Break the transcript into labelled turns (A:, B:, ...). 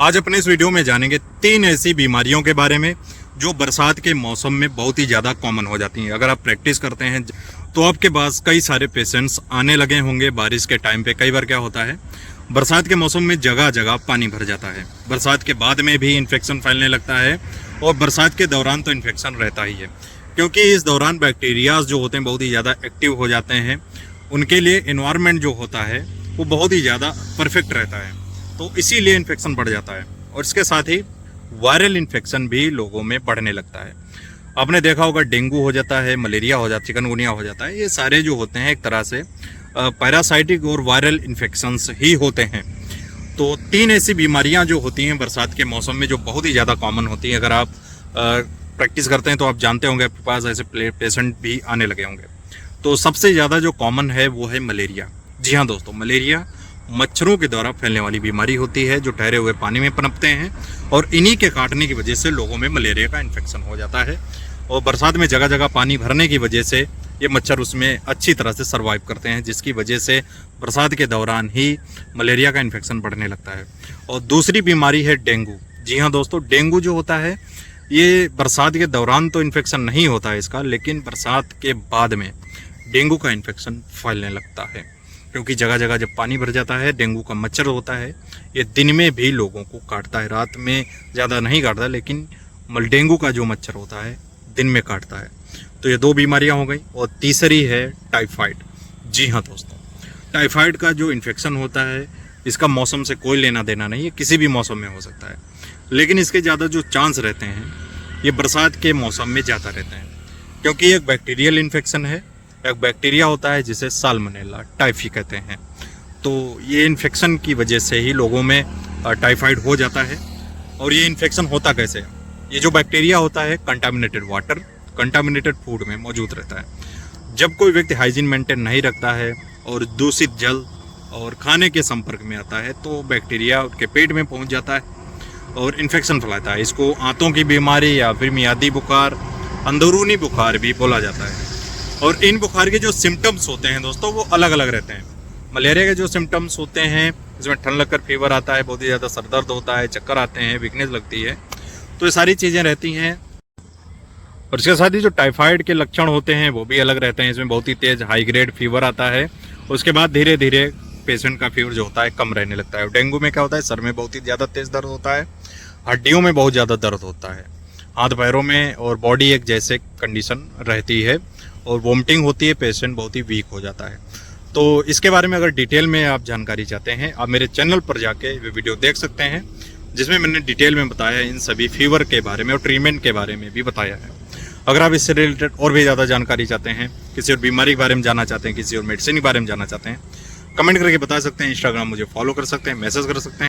A: आज अपने इस वीडियो में जानेंगे 3 ऐसी बीमारियों के बारे में जो बरसात के मौसम में बहुत ही ज़्यादा कॉमन हो जाती हैं। अगर आप प्रैक्टिस करते हैं तो आपके पास कई सारे पेशेंट्स आने लगे होंगे बारिश के टाइम पे। कई बार क्या होता है, बरसात के मौसम में जगह जगह पानी भर जाता है, बरसात के बाद में भी इन्फेक्शन फैलने लगता है और बरसात के दौरान तो इन्फेक्शन रहता ही है, क्योंकि इस दौरान बैक्टीरियाज जो होते हैं बहुत ही ज़्यादा एक्टिव हो जाते हैं। उनके लिए इन्वायरमेंट जो होता है वो बहुत ही ज़्यादा परफेक्ट रहता है, तो इसीलिए इन्फेक्शन बढ़ जाता है। और इसके साथ ही वायरल इन्फेक्शन भी लोगों में बढ़ने लगता है। आपने देखा होगा डेंगू हो जाता है, मलेरिया हो जाता है, चिकनगुनिया हो जाता है। ये सारे जो होते हैं एक तरह से पैरासाइटिक और वायरल इन्फेक्शंस ही होते हैं। तो 3 ऐसी बीमारियां जो होती हैं बरसात के मौसम में जो बहुत ही ज़्यादा कॉमन होती हैं। अगर आप प्रैक्टिस करते हैं तो आप जानते होंगे, आपके पास ऐसे पेशेंट भी आने लगे होंगे। तो सबसे ज़्यादा जो कॉमन है वो है मलेरिया। जी हाँ दोस्तों, मलेरिया मच्छरों के द्वारा फैलने वाली बीमारी होती है जो ठहरे हुए पानी में पनपते हैं और इन्हीं के काटने की वजह से लोगों में मलेरिया का इन्फेक्शन हो जाता है। और बरसात में जगह जगह पानी भरने की वजह से ये मच्छर उसमें अच्छी तरह से सर्वाइव करते हैं, जिसकी वजह से बरसात के दौरान ही मलेरिया का इन्फेक्शन बढ़ने लगता है। और दूसरी बीमारी है डेंगू। जी हाँ दोस्तों, डेंगू जो होता है ये बरसात के दौरान तो इन्फेक्शन नहीं होता है इसका, लेकिन बरसात के बाद में डेंगू का इन्फेक्शन फैलने लगता है, क्योंकि जगह जगह जब पानी भर जाता है डेंगू का मच्छर होता है ये दिन में भी लोगों को काटता है। रात में ज़्यादा नहीं काटता, लेकिन डेंगू का जो मच्छर होता है दिन में काटता है। तो ये 2 बीमारियां हो गई। और तीसरी है टाइफाइड। जी हाँ दोस्तों, टाइफाइड का जो इन्फेक्शन होता है इसका मौसम से कोई लेना देना नहीं है, किसी भी मौसम में हो सकता है, लेकिन इसके ज़्यादा जो चांस रहते हैं ये बरसात के मौसम में ज़्यादा रहते हैं, क्योंकि ये एक बैक्टीरियल इन्फेक्शन है। एक बैक्टीरिया होता है जिसे साल्मोनेला टाइफी कहते हैं। तो ये इन्फेक्शन की वजह से ही लोगों में टाइफाइड हो जाता है। और ये इन्फेक्शन होता कैसे है? ये जो बैक्टीरिया होता है कंटामिनेटेड वाटर, कंटामिनेटेड फूड में मौजूद रहता है। जब कोई व्यक्ति हाइजीन मेंटेन नहीं रखता है और दूषित जल और खाने के संपर्क में आता है तो बैक्टीरिया उनके पेट में पहुंच जाता है और इन्फेक्शन फैलाता है। इसको आंतों की बीमारी या फिर मियादी बुखार, अंदरूनी बुखार भी बोला जाता है। और इन बुखार के जो सिम्टम्स होते हैं दोस्तों वो अलग अलग रहते हैं। मलेरिया के जो सिम्टम्स होते हैं इसमें ठंड लगकर फीवर आता है, बहुत ही ज़्यादा सर दर्द होता है, चक्कर आते हैं, वीकनेस लगती है, तो ये सारी चीज़ें रहती हैं। और इसके साथ ही जो टाइफाइड के लक्षण होते हैं वो भी अलग रहते हैं। इसमें बहुत ही तेज़ हाई ग्रेड फीवर आता है, उसके बाद धीरे धीरे पेशेंट का फीवर जो होता है कम रहने लगता है। डेंगू में क्या होता है, सर में बहुत ही ज़्यादा तेज़ दर्द होता है, हड्डियों में बहुत ज़्यादा दर्द होता है, हाथ पैरों में और बॉडी एक जैसे कंडीशन रहती है और वोमिटिंग होती है, पेशेंट बहुत ही वीक हो जाता है। तो इसके बारे में अगर डिटेल में आप जानकारी चाहते हैं आप मेरे चैनल पर जाके वीडियो देख सकते हैं, जिसमें मैंने डिटेल में बताया है इन सभी फीवर के बारे में और ट्रीटमेंट के बारे में भी बताया है। अगर आप इससे रिलेटेड और भी ज़्यादा जानकारी चाहते हैं, किसी और बीमारी के बारे में जानना चाहते हैं, किसी और मेडिसिन के बारे में जानना चाहते हैं, कमेंट करके बता सकते हैं। इंस्टाग्राम मुझे फॉलो कर सकते हैं, मैसेज कर सकते हैं।